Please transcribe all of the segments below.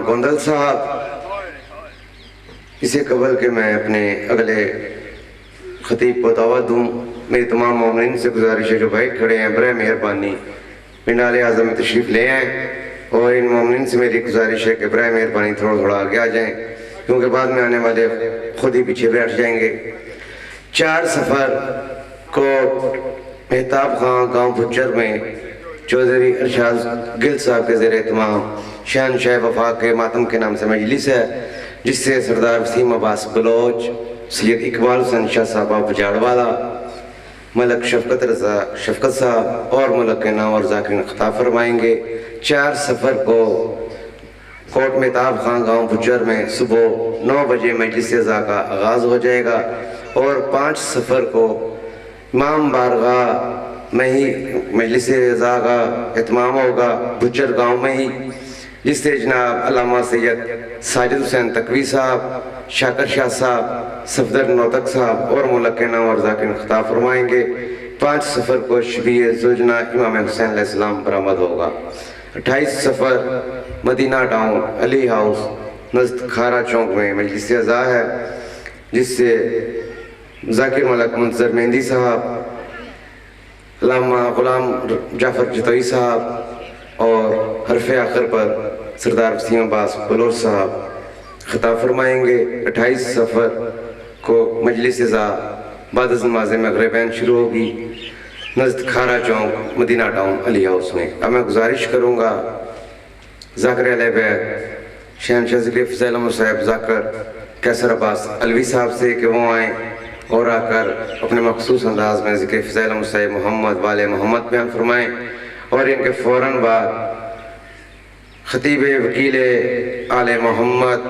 گوندل صاحب، اسے قبل کہ میں اپنے اگلے خطیب کو دعوت دوں، میری تمام مومنین سے گزارش ہے جو بھائی کھڑے ہیں برائے مہربانی مینار اعظم میں تشریف لے آئیں، اور ان مومنین سے میری گزارش ہے کہ برائے مہربانی تھوڑا آگے آ جائیں، کیونکہ بعد میں آنے والے خود ہی پیچھے بیٹھ جائیں گے۔ 4 سفر کوٹ مہتاب خان گاؤں بھچر میں چودھری ارشاد گل صاحب کے زیر اہتمام شہنشاہ وفا کے ماتم کے نام سے مجلس ہے، جس سے سردار وسیم عباس بلوچ، سید اقبال حسین شاہ صاحب بجاڑ والا، ملک شفقت صاحب اور ملک کے نام اور ذاکرین خطاب فرمائیں گے۔ 4 سفر کو کوٹ مہتاب خان گاؤں بھچر میں صبح 9 بجے مجلس عزا کا آغاز ہو جائے گا، اور 5 سفر کو امام بارگاہ میں ہی مجلس عزا کا اہتمام ہوگا بھچر گاؤں میں ہی، جس سے جناب علامہ سید ساجد حسین تقوی صاحب، شاکر شاہ صاحب، صفدر نوتک صاحب اور ملک کے نام اور ذاکرین خطاب فرمائیں گے۔ 5 سفر کو شبیہ زوجنا امام حسین علیہ السلام برآمد ہوگا۔ 28 سفر مدینہ ٹاؤن علی ہاؤس نزد کھارا چونک میں مجلس عزا ہے، جس سے ذاکر ملک منظر مہندی صاحب، علامہ غلام جعفر جتوئی صاحب اور حرف آخر پر سردار وسیم عباس بلوچ صاحب خطاب فرمائیں گے۔ 28 سفر کو مجلس عزا بعد از نماز مغربین شروع ہوگی نزد کھارا چونک مدینہ ٹاؤن علی ہاؤس میں۔ اب میں گزارش کروں گا ذاکر علیہ بیت شہنشاہ ذکر فضیل احمد صاحب ذاکر کیسر عباس علوی صاحب سے کہ وہ آئیں اور آ کر اپنے مخصوص انداز میں ذکر فضیل احمد صاحب محمد والے محمد بیان فرمائیں، اور ان کے فوراً بعد خطیب وکیل آل محمد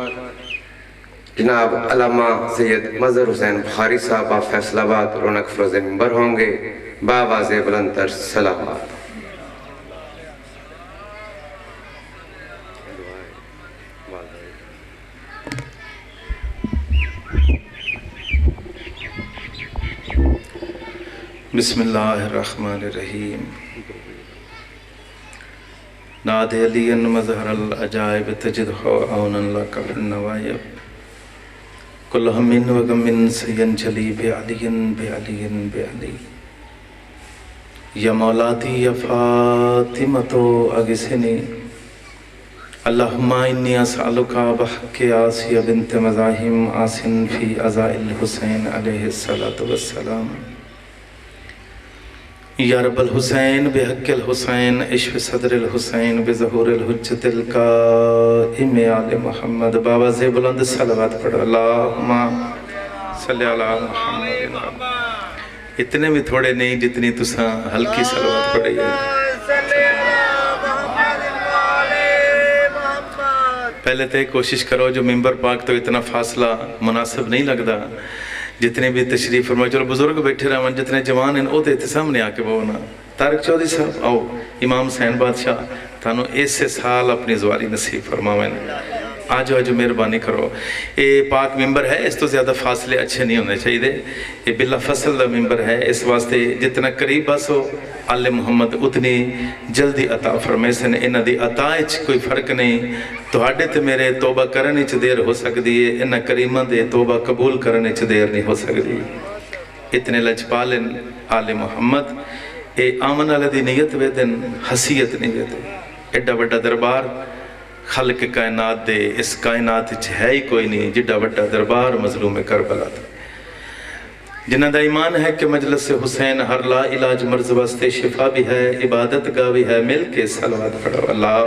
جناب علامہ سید مظہر حسین بخاری صاحب فیصل آباد رونق فروز منبر ہوں گے بآواز بلند تر صلوات۔ بسم اللہ الرحمن الرحیم۔ ناد علی مظہر العجائب تجدہ عونا لک فی النوائب، کل ہم و غم سینجلی بعلی بعلی بعلی، یا مولاتی یا فاطمۃ اغثنی، اللہم انی اسألک بحق آسیہ بنت مزاحم آسن فی عزاء الحسین علیہ السلام، یا رب الحسین بحق الحسین اشف صدر الحسین بظہور الحجت القائم آل محمد۔ بابا سے بلند صلوات پڑھو، اللہم صلی علی محمد۔ اتنے بھی تھوڑے نہیں جتنی تساں ہلکی صلوات پڑھی ہے۔ پہلے تے کوشش کرو جو ممبر پاک تو اتنا فاصلہ مناسب نہیں لگتا، جتنے بھی تشریف فرمائے، چلو بزرگ بیٹھے رہا من، جتنے جوان ہیں او دے سامنے آ کے بولنا۔ طارق چودھری صاحب آؤ، امام حسین بادشاہ تھانو ایسے سال اپنی زواری نصیب فرماویں، آجو آجو مہربانی کرو۔ یہ پاک ممبر ہے، اس تو زیادہ فاصلے اچھے نہیں ہونے چاہیے، یہ بلا فصل دا ممبر ہے، اس واسطے جتنا قریب بسو آل محمد اتنی جلدی عطا فرمائے سن۔ انہ دی عطا اچھ کوئی فرق نہیں، توڑے تے میرے توبہ کرنے چھ دیر ہو سکتی ہے، انہ کریمہ دے توبہ قبول کرنے چھ دیر نہیں ہو سکتی۔ اتنے لجپالن آل محمد، اے آمن اللہ دی نیت ویدن حسیت نہیں ویدن، ایڈا بڑا دربار خلق کائنات دے، اس کائنات ہے ہی کوئی نہیں جڈا بڑا دربار مظلوم کربلا تھا، جنہ دا ایمان ہے کہ مجلس حسین ہر لا علاج مرض واسطے شفا بھی ہے، عبادت گاہ بھی ہے، مل کے صلوات پڑھو۔ اللہ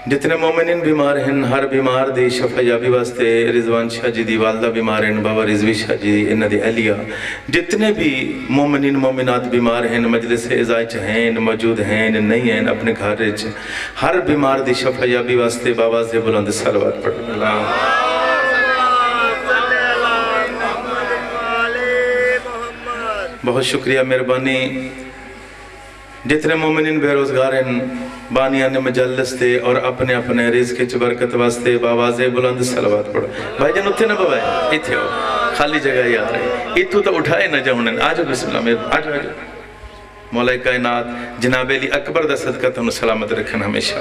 جتنے مومنین بیمار ہیں، ہر بیمار دی شفا یابی واسطے رضوان شاہ جی دی والدہ بیمار ہیں، بابا رضوی شاہ جی انہ دی اہلیہ، جتنے بھی مومنین مومنات بیمار ہیں، مجلس عزائچ ہیں، موجود ہیں نہیں ہیں، اپنے گھر رچ ہر بیمار دی شفا یابی واسطے بابا سے بلند صلوات پڑھو۔ اللہ بہت شکریہ، مہربانی۔ جتنے مومنین بے روزگار ہیں، بانیان مجلس دے اور اپنے اپنے رزق کی برکت واسطے باواز بلند صلوات پڑھو۔ بھائی جن اتھے نہ بھائی اتھے ہو، خالی جگہ یاد رہے، اتھو تو اٹھائے نہ جاؤں، آجو بسم اللہ، آجو آجو مولا کائنات جناب علی اکبر دا صدقہ تانوں سلامت رکھن ہمیشہ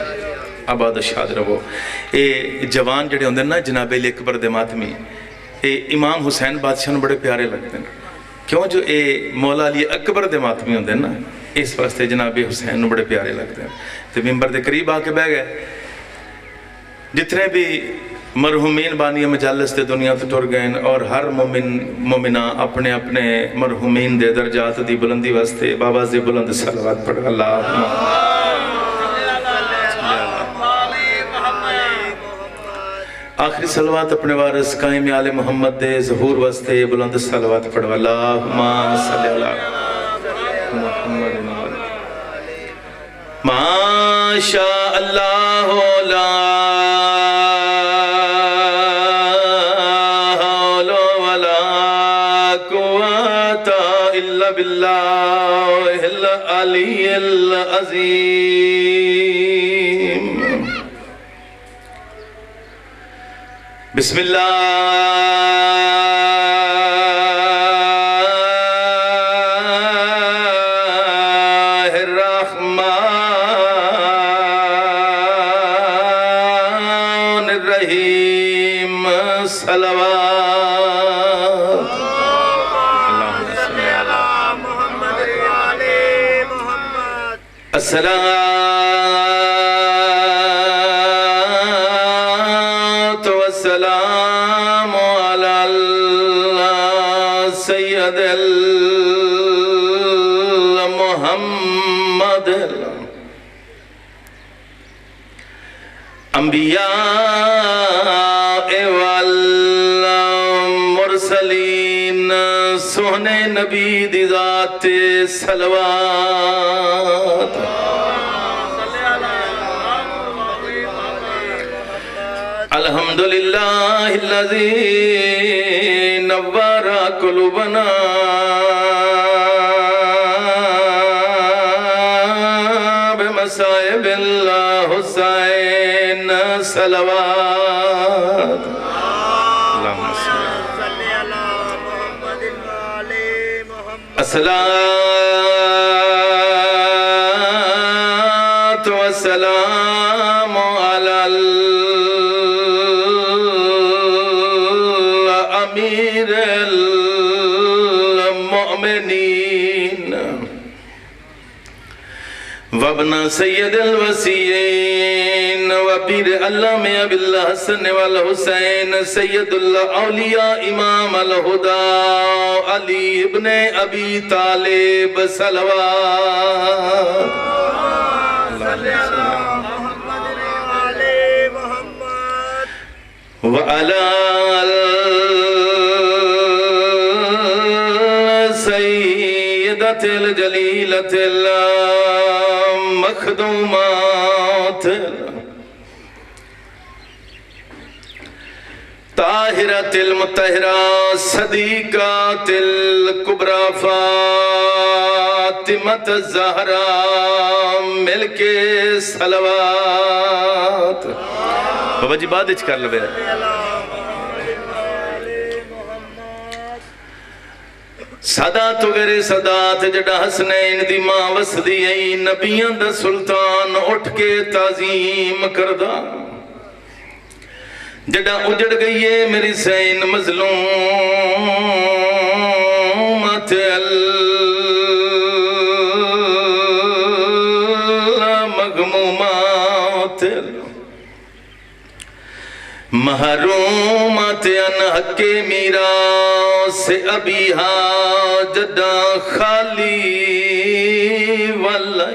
آباد و شاد رہو اے جوان جڑے ہوندے نا جناب علی اکبر دے ماتمی اے امام حسین بادشاہ نوں بڑے پیارے لگتے ہیں کیوں جو اے مولا علی اکبر دے ماتمی ہوندے نا اس واسطے جناب حسین نوں بڑے پیارے لگتے ہیں تو ممبر دے قریب آ کے بہ گئے جتنے بھی مرحومین بانی مجالس دے دنیا تو ٹر گئے اور ہر مومنہ اپنے اپنے مرحومین دے درجات دی بلندی واسطے بابا سے بلند صلوات پڑھ اللہم آخری صلوات اپنے وارث قائم آل محمد دے ظہور واسطے بلند صلوات پڑھ اللہم صلی اللہ محمد ما شاء اللہ لا باللہ العلی العظیم بسم اللہ الرحمن الرحیم صلوات الصلاة والسلام على سيد محمد انبیاء والمرسلین سونے نبی دی ذات صلوات الحمدللہ الذی نور قلوبنا بمصائب الحسین صلوات اللہم صلی علی محمد وعلی محمد الصلاة والسلام علی امیر المؤمنین وابن سید الوسیین وبیر علام ابی الحسن والحسین سید الاولیاء امام الہدا علی ابن ابی طالب صلوات وعلى سيدة الجليلة المخدومات طاهرة المطهرة صديقة الكبرى فاطمة الزهراء ملك صلوات بابا جی بعد اچھ کر لبے سادات وغیر سادات جڑا حسنین دی ماں وسدی ای نبیان دا سلطان اٹھ کے تعظیم کردہ جڑا اجڑ گئی ہے میری سین مظلومت مغمومات محرومات ان حق میراث ابیہا جدا خالی واللہ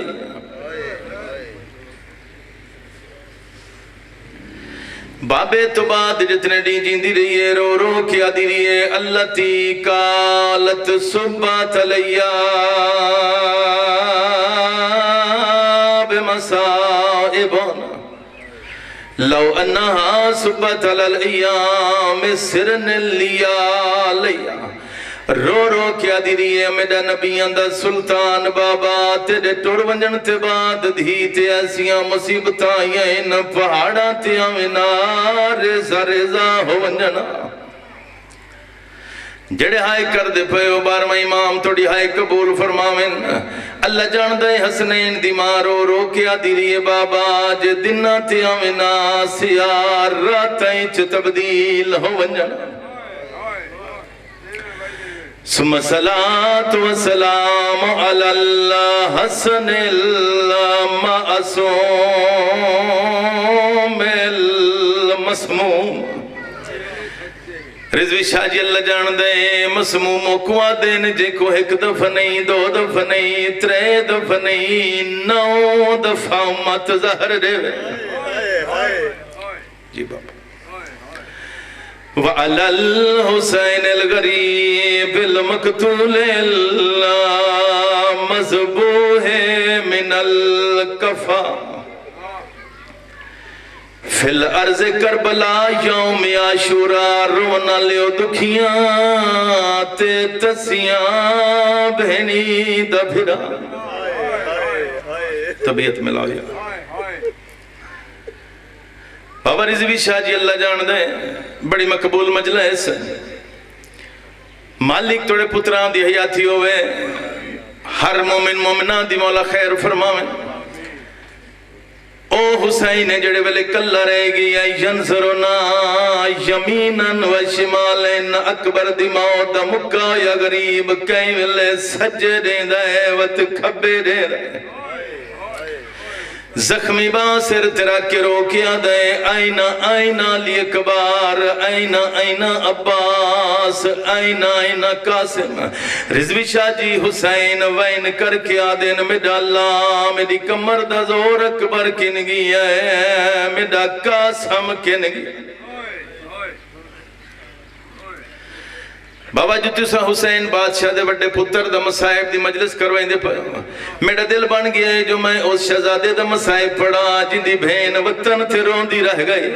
بابے تو بعد جتنے ڈی جیندی رہی ہے رو رو کیا دی رہی ہے اللتی قالت صبات علیہ بمصائبنا لو انہا صبت الالعیام سرن لیا لیا رو رو کیا دی رہی ہے میڈا نبیان دا سلطان بابا تیرے ٹوڑ ونجن تے بعد دھیتے ایسیاں مصیبتاں این پہاڑاں تے آمنا ریزا ریزا ہو ونجنا جڑے ہائے کر دے پے او 12واں امام توڑی ہائے قبول فرماویں اللہ جان دے حسنین دی ماں رو رو کے آدھی رہی بابا جے دنہ تے آمنا سیار راتیں چ تبدیل ہو ونجن ثم صلاة و سلام علی اللہ حسن المعصوم المسموم رضوی شاہ جی اللہ جان دے مسموموں کو آدین جے کو ایک دفع نہیں 2 دفع نہیں 3 دفع نہیں 9 دفع امت ظہر دے جی بابا وعلى الحسين الغريب المقتول المذبوح من الكفا فی الارض کربلا یوم عاشوراء رونا لیو دکھیاں تے تسیاں بہنی دا بھرا طبیعت میں لایا بابا رضوی شاہ جی اللہ جان دے بڑی مقبول مجلس مالک توڑے پتران دی حیاتی ہوئے ہر مومن مومنہ دی مولا خیر فرماویں او حسین جڑے ویلے کلہ رہ گیا ینظرنا یمیناً و شمالن اکبر دی موت مکہ یا غریب کئی ویلے سجے دیں دے وط کھبے دیں دے زخمی باسر تیرا کے روکیا دے آئینہ آئینہ لی اکبار آئینہ آئینہ عباس آئینہ آئینہ قاسم رضوی شاہ جی حسین وین کر کے آدین میڈا اللہ میری کمر دا زور اکبر کنگی ہے میڈا قاسم کنگی بابا جو تسا حسین بادشاہ دے بڑے پتر دا مسائب دی مجلس کروائیں دے پڑا میرا دل بن گیا ہے جو میں اس شہزادے دا مسائب پڑا جن دی بہن وطن تھے رون دی رہ گئی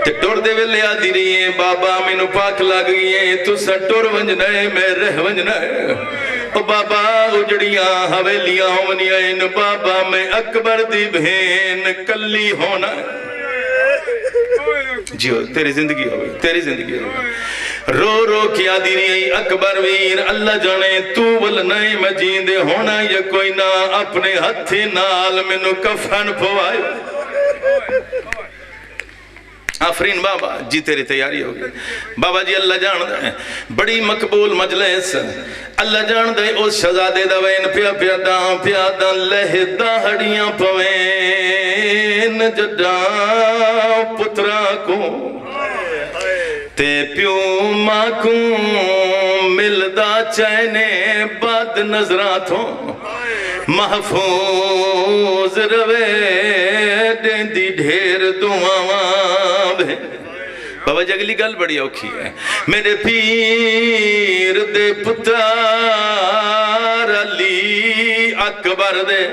تے ٹور دے ویلے آدھی رہی ہیں بابا میں نو پاک لگ گئی ہیں تسا ٹور ونجنا ہے میں رہ ونجنا ہے او بابا اجڑیاں حویلیاں ہونیاں ہیں بابا میں اکبر دی بہن کلی ہونا ہے جیو تیری زندگی ہوئی تیری زندگی ہوئی رو رو کیا دی رہی اکبر ویر اللہ جانے تو ولنائی مجیندے ہونا یا کوئی نہ اپنے ہتھی نال منو کفن پوائے آفرین بابا جی تیری تیاری ہوگی بابا جی اللہ جان دے بڑی مقبول مجلس اللہ جان دے اس شہزادے دا وین پیا پیا داں لہ داہڑیاں پوین جڈاں پترا کو تے پیو ماں کو ملدا چینے بد نظراتوں محفوظ روے دیندی ڈھیر دعاواں بے بابا جگلی گل بڑی اوکھی ہے میرے پیر دے پتر علی اکبر دے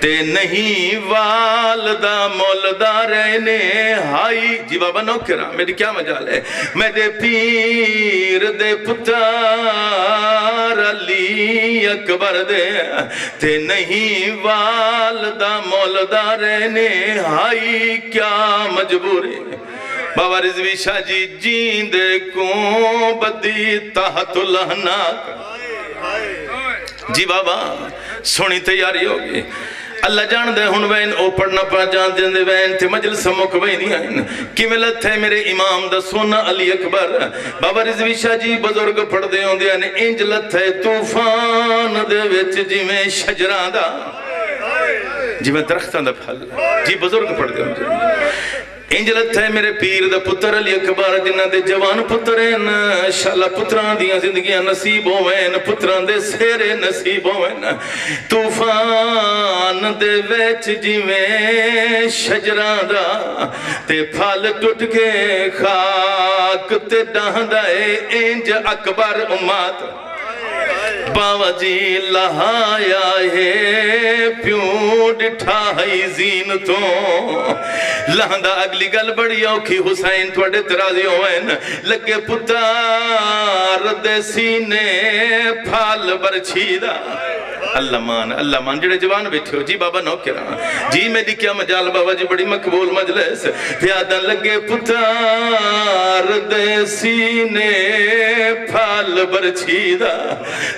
تے نہیں والدہ مولدہ رہنے ہائی جی بابا نوکرہ میری کیا مجال ہے میرے پیر دے پتر علی اکبر دے تے نہیں والدہ مولدہ رہنے ہائی کیا مجبوری بابا رضوی شاہ جی جیندے کو بدی تحت الہناک جی بابا سونی تیاری ہوگی اللہ جان دے ہن وین او پڑھنا پڑھ جان دے وین تے مجلس مک وین آئین کی ملت ہے میرے امام دا سونا علی اکبر بابا رضوی شاہ جی بزرگ پڑھ دے ہوں دے انج لت ہے طوفان دے وچ جی میں شجران دا جی میں درختان دا پھل جی بزرگ پڑھ دے ہوں دے انجلت ہے میرے پیر دا پتر علی اکبر جنہ دے جوان پترین شاءاللہ پتران دیاں زندگیاں نصیب ہوئین پتران دے سیرے نصیب ہوئین طوفان دے ویچ جیویں شجران دا تے پھال ٹوٹ کے خاک تے ڈاہن دائے انج اکبر امات باوا جی لہایا ہے پیوں ڈٹھا ہے زین تو لہندہ اگلی گل بڑی اوکھی حسین توڑے ترازی ہوئین لگے پتار دے سینے پھال برچھی دا اللہ مان جڑے جوان بیٹھے ہو جی بابا نوکران جی میں دی کیا مجال بابا جی بڑی مقبول مجلس پیادہ لگے پتار دے سینے پھال برچیدہ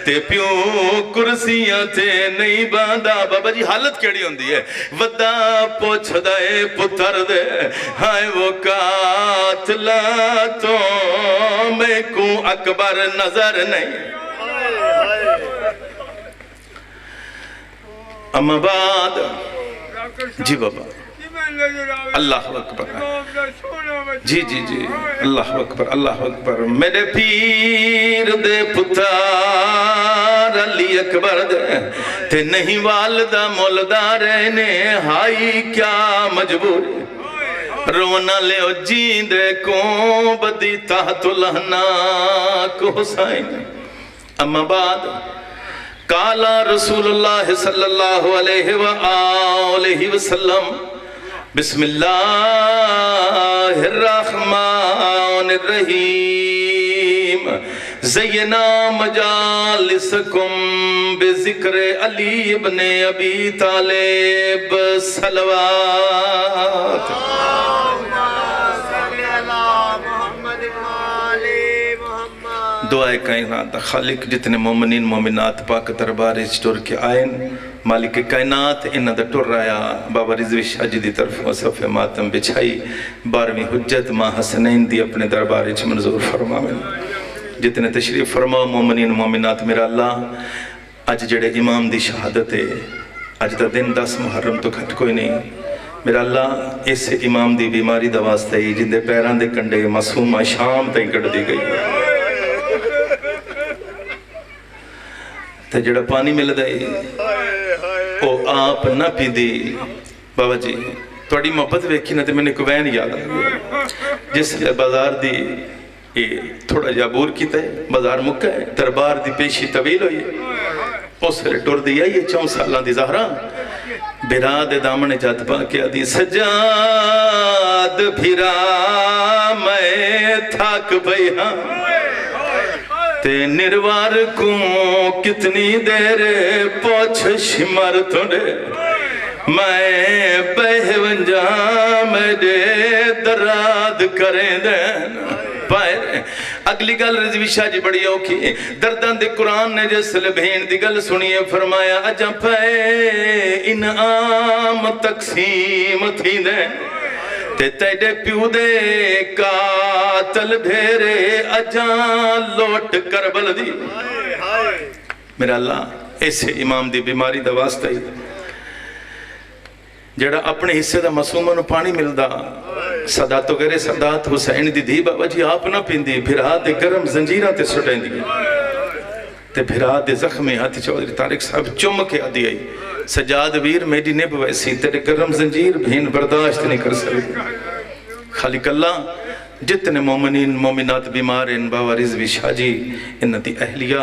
تے پیوں کرسیاں تے نہیں باندھا بابا جی حالت کیڑی ہوندی ہے ودا پوچھ دائے پتر دے ہائے وہ قاتلہ تو میں کو اکبر نظر نہیں اما بعد جی بابا اللہ اکبر جی جی جی اللہ اکبر میرے پیر دے پتار علی اکبر دے تے نہیں والدہ مولدارے نے ہائی کیا مجبوری رونا لے او جیندے کو بدی تحت لہنا کو حسین اما بعد قالا رسول اللہ صلی اللہ علیہ وآلہ وسلم بسم اللہ الرحمن الرحیم زینا مجالسکم بذکر علی ابن ابی طالب صلوات دعائے کائنات خالق جتنے مومنین مومنات پاک دربار ٹر کے آئین مالک کائنات انہ دا ٹر رایا بابا رضوی شاہ جی دی طرف وصف ماتم بچھائی 12ویں حجت ماں حسنین دی اپنے دربار اچھ منظور فرماویں جتنے تشریف فرماؤ مومنین مومنات میرا اللہ آج جڑے امام دی شہادت ہے آج دا دن 10 محرم تو گھٹ کوئی نہیں میرا اللہ اس امام دی بیماری دا واسطہ ہی جن دے پیران دے کنڈے معصومہ شام تائیں کٹ دی گئی تے جڑا پانی مل دائی او آپ نہ پی دی بابا جی توڑی محبت ویکھی نہ تے میں نے کو وین یاد آگیا جس لئے بازار دی تھوڑا جابور کی تے بازار مکہ ہے دربار دی پیشی طویل ہوئی اس لئے ٹور دیا یہ 4 سالان دی زہرہ بھیرا دے دامن جات پا کیا دی سجاد بھیرا میں تھاک بھئی ہاں تے نروار کو کتنی دیر پوچھ شمار تھوڑے میں بہ ونجا میرے دراد کریں دین پائر اگلی گل رضوی شاہ جی بڑی اوکی دردان دے قرآن نے جسل بھین دی گل سنیے فرمایا اجا پائے انعام تقسیم تھی دین تے تیڑے پیو دے قاتل بھیرے اجان لوٹ کربل دی میرا اللہ ایسے امام دی بیماری دا واسطہ ہی جڑا اپنے حصے دا معصومہ پانی ملدا صداتو گرے صدات حسین دی دی بابا جی آپ نہ پیندی بھرا دے گرم زنجیرہ تے سٹیں دی تے بھرا دے زخمی ہاتھی چودری طارق صاحب چم کے آدھی آئی سجاد ویر میری نب ویسی تیرے گرم زنجیر بھین برداشت نہیں کر سکتے خالق اللہ جتنے مومنین مومنات بیمار ان بابا رضوی شاہ جی انتی اہلیہ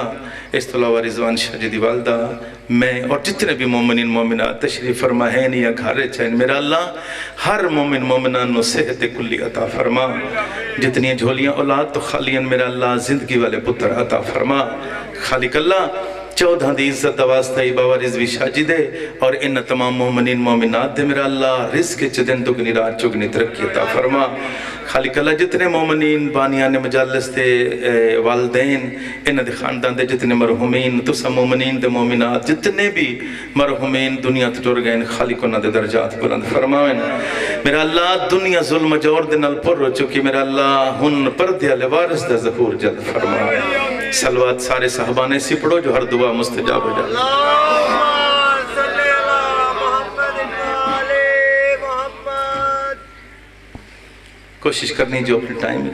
استعلاوہ رضوان شاہ جی دی والدہ میں اور جتنے بھی مومنین مومنات تشریف فرما ہے یا گھارے چاہیں میرا اللہ ہر مومن مومنان نو صحت کلی عطا فرما جتنی جھولیاں اولاد تو خالین میرا اللہ زندگی والے پتر عطا فرما خالق اللہ 14 دی عزت واسطہ بابا رضوی شاہ جی دے اور ان تمام مومنین مومنات دے میرا اللہ رزق چدن دگنی رات چگنی ترقی عطا فرما خالق اللہ جتنے مومنین بانیان مجالس دے والدین ان دے خاندان دے جتنے مرحومین تسا مومنین دے مومنات جتنے بھی مرحومین دنیا تٹور گئے خالق انہ دے درجات بلند فرمائیں میرا اللہ دنیا ظلم جور دے نل پر ہو چکی میرا اللہ ہن پردے علی وارث دے ظہور جلد فرمائیں سلوات سارے صحبانے سی پڑھو جو ہر دعا مستجاب ہو جائے کوشش کرنی جو اپنے ٹائم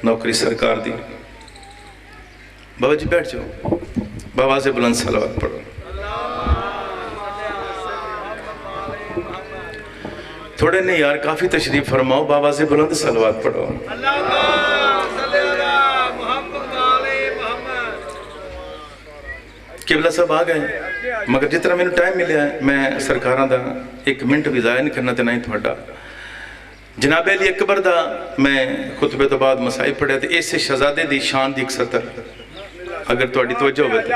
نوکری سرکار دی بابا جی بیٹھ جاؤ بابا بلند سلوات پڑھو تھوڑے نہیں یار کافی تشریف فرماؤ بابا سے بلند سلوات پڑھو قبلہ صاحب آ گئے مگر جتنا میں نے ٹائم ملیا ہے میں سرکاراں دا 1 منٹ بھی ضائع نہیں کرنا تے نہیں تھوڑا جناب علی اکبر دا میں خطبے تو بعد مسائل پڑھے تھے ایسے شہزادے دی شان دی 1 سطر اگر توڑی توجہ ہوئے تھے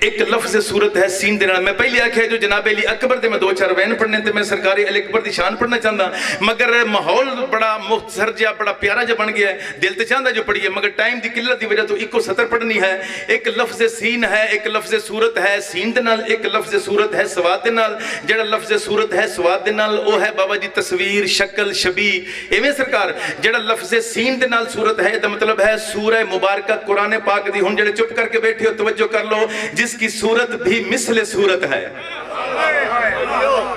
ایک لفظ صورت ہے سین دینا. میں پہلے آکھیا جو جناب علی اکبر دے میں 2-4 وین پڑھنے تے میں سرکاری علی اکبر دی شان پڑھنا چاہتا مگر ماحول بڑا مختصر جہا بڑا پیارا جہا بن گیا ہے. دل تے چاہتا جو پڑھیے مگر ٹائم دی قلت دی وجہ تو ایک سطر پڑھنی ہے. ایک لفظ سین ہے, ایک لفظ صورت ہے سین دے نال, ایک لفظ صورت ہے سواد دے نال. جڑا لفظ صورت ہے سواد دے نال او ہے بابا جی تصویر, شکل, شبیہ. ایویں سرکار جڑا لفظ سین دے نال صورت ہے دا مطلب ہے سورہ مبارکہ قرآن پاک دی. ہن جڑے چپ کر کے بیٹھے ہو توجہ کر لو, جس کی صورت بھی مثل صورت ہے.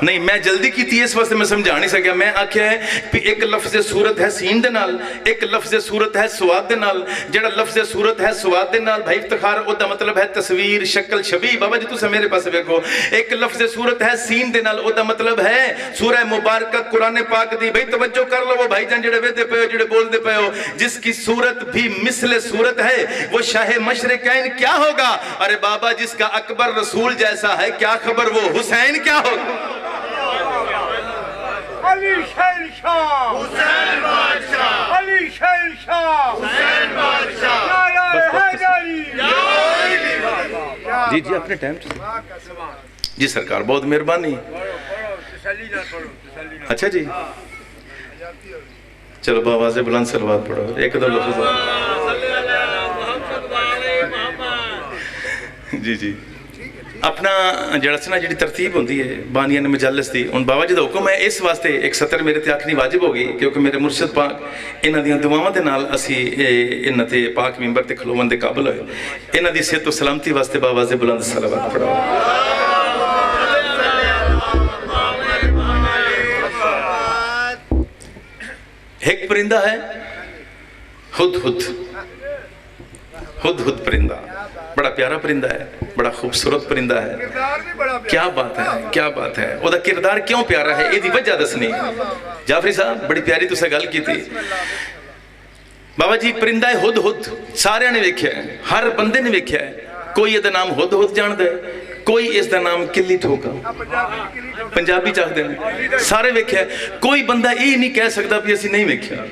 نہیں میں جلدی کی تھی اس واسطے میں سمجھا نہیں سکیا. میں آکھیا ہے کہ ایک لفظ صورت ہے سین دے نال, ایک لفظ صورت ہے سواد دے نال. جڑا لفظ صورت ہے سواد دے نال بھائی افتخار او دا مطلب ہے تصویر, شکل, شبیہ. بابا جی تسا میرے پاس دیکھو. ایک لفظ صورت ہے سین دے نال او دا مطلب ہے سورہ مبارکہ قرآن پاک دی. بھائی توجہ کر لو وہ بھائی جان جڑے ویدے پے ہو جڑے بول دے پے ہو, جس کی صورت بھی مثل صورت ہے وہ شاہ مشرقین کیا ہوگا؟ ارے بابا جس کا اکبر رسول جیسا ہے کیا خبر وہ حسین کیا ہوگا؟ علی شیر شاہ, حسین بادشاہ, علی شیر شاہ, حسین بادشاہ, نعرہ حیدری. جی جی اپنے ٹائم جی سرکار بہت مہربانی. اچھا جی چلو بآواز بلند صلوات پڑھو ایک دو لفظ. جی جی اپنا جڑا سنا جڑی ترتیب ہوندی ہے بانیان مجلس دی, ان بابا جی دا حکم ہے اس واسطے ایک سطر میرے تے آکھنی واجب ہوگی کیونکہ میرے مرشد پاک انہاں دیاں دعاواں دے نال اسی انہاں تے پاک منبر تے کھلوون دے قابل ہوئے. انہاں دی صحت و سلامتی واسطے بآواز بلند صلوات پڑھو. ایک پرندہ ہے ہدہد, ہدہد پرندہ بڑا پیارا پرندہ ہے, بڑا خوبصورت پرندہ ہے. کیا بات ہے, کیا بات ہے. وہ دا کردار کیوں پیارا ہے یہ دی وجہ دسنی. جعفری صاحب بڑی پیاری تو سے گل کی تھی. بابا جی پرندہ ہے ہدہد, سارے نے ویکھیا ہے, ہر بندے نے ویکھیا ہے. کوئی یہ دا نام ہدہد جاندا ہے, کوئی اس دا نام کلی ٹھوکا پنجابی چاہتے ہیں, سارے ویکھیا ہے. کوئی بندہ یہ نہیں کہہ سکتا بھی اسی نہیں ویکھیا.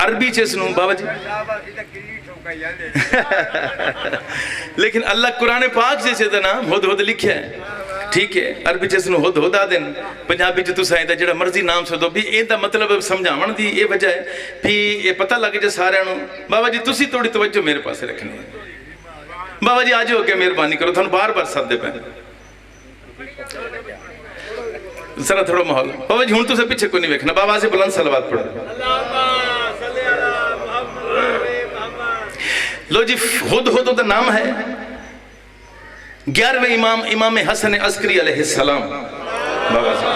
عربی چیز نو بابا جی لیکن اللہ قرآن پاک جیسے دا نام ہدہد لکھیا ہے. ٹھیک ہے عربی چیز نو ہدہد آدن, پنجابی جو تسا دا جڑا مرضی نام سے دو بھی اے دا مطلب سمجھاون دی یہ وجہ ہے بھی یہ پتہ لگ جائے سارے نو. بابا جی تسی تھوڑی توجہ میرے پاس رکھنی ہے. بابا جی آج ہو کے مہربانی کرو تھانو بار بار ساتھ دے پہ ذرا تھوڑا ماحول. بابا جی ہوں تو سے پیچھے کو نہیں ویکھنا. بابا سے بلند صلوات پڑھو. لو جی ہدہد دا نام ہے 11ویں امام امام حسن عسکری علیہ السلام. بابا سے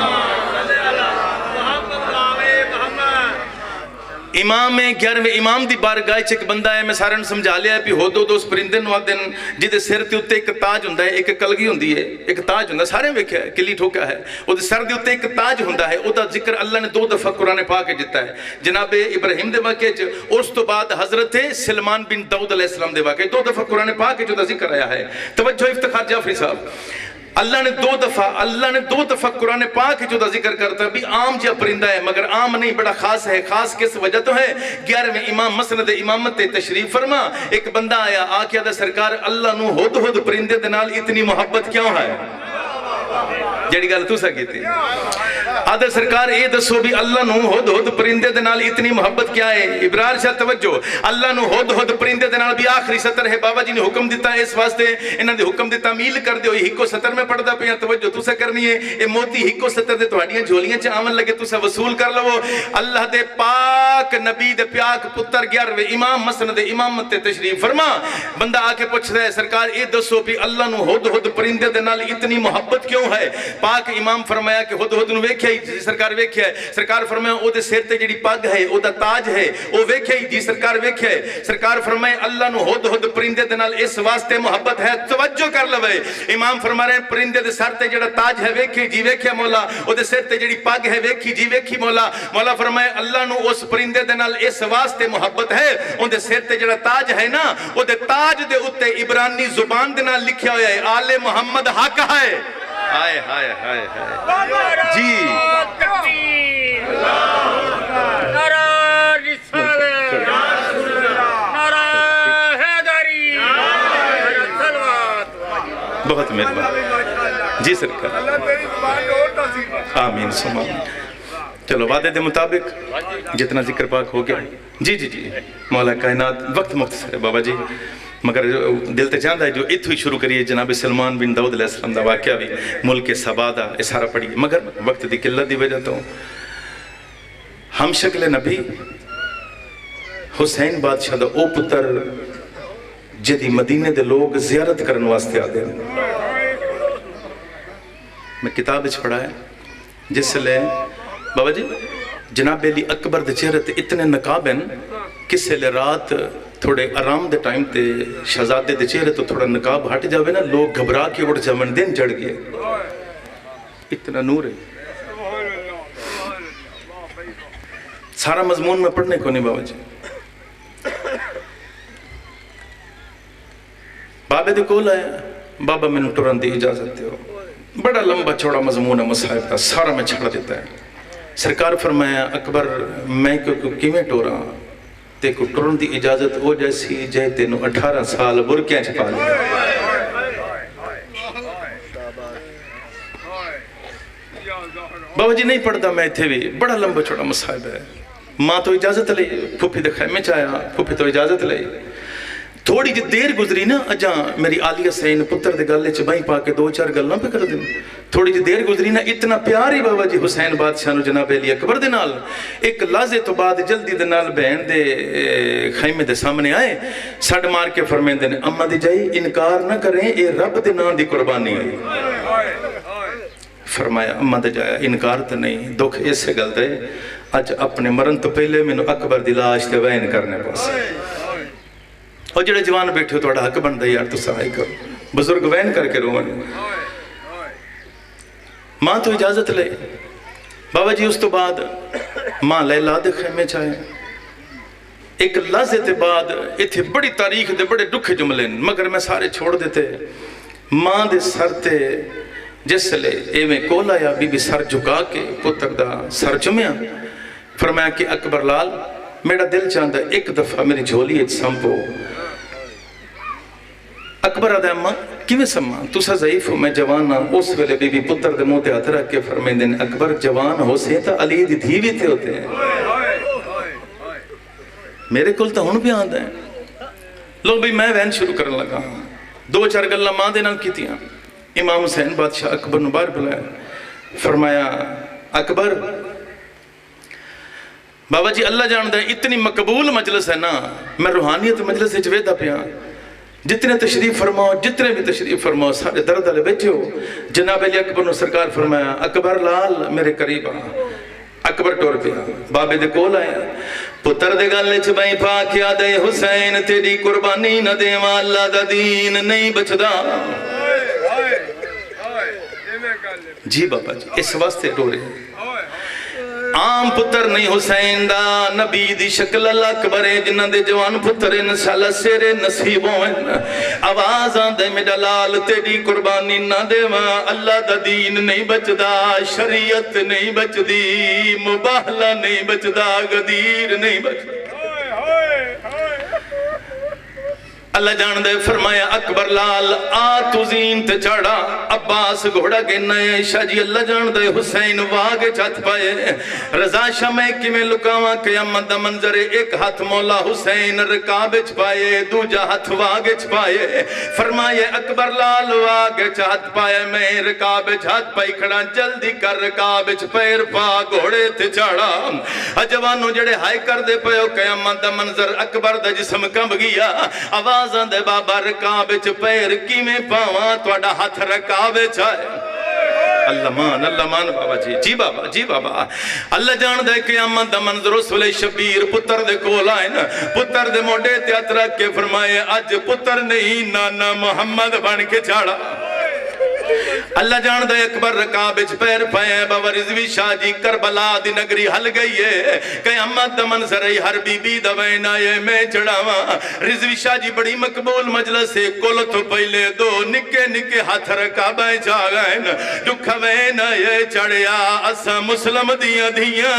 امام 11ویں امام دی بارگاہ ایک بندہ ہے. میں سارے نے سمجھا لیا ہے کہ ہدہد اس پرندے نو آدن جدے سر تے اوتے ایک تاج ہوندا ہے, ایک کلگی ہوندی ہے, ایک تاج ہوندا ہے. سارے ویکھیا ہے کلی ٹھوکا ہے. او دے سر دے اوتے ایک تاج ہوندا ہے. او دا ذکر اللہ نے 2 دفعہ قرآن پاک وچ دتا ہے. جناب ابراہیم دے واقعے وچ, اس تو بعد حضرت سلمان بن داؤد علیہ السلام دے واقعے 2 دفعہ قرآن پاک وچ دا ذکر آیا ہے. توجہ افتخار جعفری صاحب, اللہ نے 2 دفعہ قرآن پاک جو دا ذکر کرتا ہے بھی عام جا پرندہ ہے مگر عام نہیں, بڑا خاص ہے. خاص کس وجہ تو ہے 11ویں امام مسند امامت تشریف فرما. ایک بندہ آیا آکیا دا سرکار اللہ نو ہدہد پرندے دے نال اتنی محبت کیوں ہے؟ جڑی گل تسا کیتی آدھا سرکار اے دسو بھی اللہ نو ہدہد پرندے دے نال اتنی محبت کیا ہے؟ ابرار شاہ توجہ, اللہ نو ہدہد پرندے دے نال بھی آخری سطر ہے. بابا جی نے حکم دیتا ہے اس واسطے انہاں دے حکم دی تعمیل کر دیو. ہکو سطر میں پڑھدا پیا توجہ تسا کرنی ہے. اے موتی ہکو سطر دے تہاڈیاں جھولیاں چ آون لگے تسا وصول کر لو. اللہ دے پاک نبی دے پیاک پتر 11ویں امام مسند امامت تشریف فرما. بندہ آ کے پوچھدا ہے سرکار اے دسو بھی اللہ نو ہدہد پرندے دے نال اتنی محبت کیوں ہے؟ پاک امام فرمایا کہ ہدہد نو ویکھیا ہی سرکار ویکھیا ہے. سرکار فرمایا او دے سر تے جڑی پگ ہے او دا تاج ہے او ویکھیا ہی جی سرکار ویکھیا ہے. سرکار فرمایا اللہ نو ہدہد پرندے دے نال اس واسطے محبت ہے. توجہ کر لوے. امام فرما رہے ہیں پرندے دے سر تے جڑا تاج ہے ویکھی جی ویکھیا مولا, او دے سر تے جڑی پگ ہے ویکھی جی ویکھی مولا. مولا فرمایا اللہ نو اس پرندے دے نال اس واسطے محبت ہے اون دے سر تے جڑا تاج ہے نا او دے تاج دے اوتے عبرانی زبان دے نال لکھیا ہویا ہے آل محمد حق ہے. ہائے ہائے ہائے ہائے جی نعرہ رسالت, نعرہ حیدری, نعرہ صلوات. بہت مہربانی جی سرکار اللہ تیری زبان کو اور توسیع بخش آمین سم آمین چلو وعدے دے مطابق جتنا ذکر پاک ہو گیا جی جی جی مولا کائنات وقت مختصر ہے بابا جی مگر دل تے چاہتا ہے جو اتھو ہی شروع کریے جناب سلمان بن داؤد علیہ السلام دا واقعہ بھی ملک سبا دا اسارہ پڑی مگر وقت دی قلت دی وجہ تو ہم شکل نبی حسین بادشاہ دا او پتر جدی مدینے دے لوگ زیارت کرن واسطے آدھے میں کتاب اچھ پڑھا ہے جس لئے بابا جی جناب علی اکبر دے چہرے تے اتنے نقاب ہیں کس لئے رات تھوڑے آرام دے ٹائم تے شہزادے دے چہرے تو تھوڑا نقاب ہٹ جاوے نا لوگ گھبرا کے اڑ جاون دن جڑ گئے اتنا نور ہے سارا مضمون میں پڑھنے کو نہیں بابا جی بابے دے کول آیا بابا میں نے ٹرن دی اجازت دے ہو بڑا لمبا چھوڑا مضمون ہے مصاحب کا سارا میں چھڑا دیتا ہے سرکار فرمایا اکبر میں کیویں ٹورا تے کو ٹرن دی اجازت ہو جیسی جے تینو 18 سال برکیاں چھپا لیا بابا جی نہیں پڑھتا میں تھے بھی بڑا لمبا چھوڑا مصاحب ہے ماں تو اجازت لئی پھوپھی دے خیمے چایا پھوپھی تو اجازت لئی تھوڑی جی دیر گزری نا اجاں میری آلیہ سین پتر دے گلے چ بھائی پا کے 2-4 گلاں پہ کر دیں تھوڑی جی دیر گزری نا اتنا پیار ہی بابا جی حسین بادشاہ نو جناب علی اکبر دے نال ایک لحظے تو بعد جلدی دے نال بہن دے خیمے دے سامنے آئے سڑ مار کے فرمیندے نے اماں دی جائی انکار نہ کریں اے رب دے نام دی قربانی ہے فرمایا اماں دے جایا انکار تے نہیں دکھ اس سے گل دے اج اپنے مرن تو پہلے میں نو اکبر دی لاش تے وین کرنے پاس اور جڑے جوان بیٹھے ہو توڑا حق بن دے یار تو سہائی کرو بزرگ وین کر کے روان ماں تو اجازت لے بابا جی اس تو بعد ماں لیلا دے خیمے چاہے ایک لحظے تے بعد اتھے بڑی تاریخ دے بڑے دکھ جملے مگر میں سارے چھوڑ دیتے ماں دے سر تے جس لے اے میں کول آیا بی بی سر جھکا کے پتر دا سر چمیا فرمایا کہ اکبر لال میرا دل چاہتا ہے ایک دفعہ میری جھولی ایک سمپو اکبر آدھا اماں کیویں سماں تسا ضعیف ہو میں جوان ہاں اس ویلے بی بی پتر دے منہ تے ہاتھ رکھ کے فرمائیں دین اکبر جوان ہو سے تا علی دی دھی بھی تے ہوتے ہیں میرے کل تا ہن بھی آندا ہے لوگ بھی میں وین شروع کرنے لگا 2-4 گلاں ماں دے نال کیتیاں امام حسین بادشاہ اکبر نو باہر بلایا فرمایا اکبر بابا جی اللہ جانتا ہے اتنی مقبول مجلس ہے نا میں روحانیت مجلس سے ویدا پیا جتنے تشریف فرماؤ جتنے بھی تشریف فرماؤ سارے درد والے بیٹھے ہو جناب علی اکبر نے سرکار فرمایا اکبر لال میرے قریب آ اکبر ٹور پیا بابے دے کول آیا پتر دے گلے چ بھائی پا کے آدے حسین تیری قربانی نہ دیواں اللہ دا دین نہیں بچدا جی بابا جی اس واسطے ٹورے عام پتر نہیں حسین دا نبی دی شکل اللہ اکبرے جنہ دے جوان پتر انشاءاللہ سیرے نصیبوں ہیں آواز آن دے میرا لال تیری قربانی نہ دے ماں اللہ دا دین نہیں بچدا شریعت نہیں بچدی مباہلہ نہیں بچدا غدیر نہیں بچدا اللہ جان دے فرمایا اکبر لال آ تو زین تے چڑھا عباس گھوڑا کے نئے شاہ جی اللہ جان دے حسین واگے چاہت پائے رضا شاہ میں کی میں لکاواں قیامت دا منظر ایک ہاتھ مولا حسین رکابے چھپائے دوجہ ہاتھ واگے چھپائے فرمائے اکبر لال واگے چاہت پائے میں رکابے چاہت پائی کھڑا جلدی کر رکابے چھپیر پا گھوڑے تے چڑھا اجوانو جڑے ہائے کر دے پہو قیامت دا منظر اکبر دا جسم کم گیا آواز دے بابا رکابے چ پیر کی میں پاواں توڑا ہاتھ رکابے چائے اللہ مان بابا جی جی بابا جی بابا اللہ جان دے قیامت دا منظر رسول شبیر پتر دے کول آئین پتر دے موڑے تے ہاتھ رکھ کے فرمائے اج پتر نہیں نانا محمد بن کے چاڑا اللہ جان دے اکبر رکابچ پیر پائے بابا رضوی شاہ جی کربلا دی نگری حل گئی ہے قیامت دا منظر ہر بی بی دا وین آئے میں چڑھاواں رضوی شاہ جی بڑی مقبول مجلس سے کول تو پہلے دو نکے نکے ہاتھ رکابیں جا گئے دکھا وین آئے چڑھیا اسا مسلم دیاں دیاں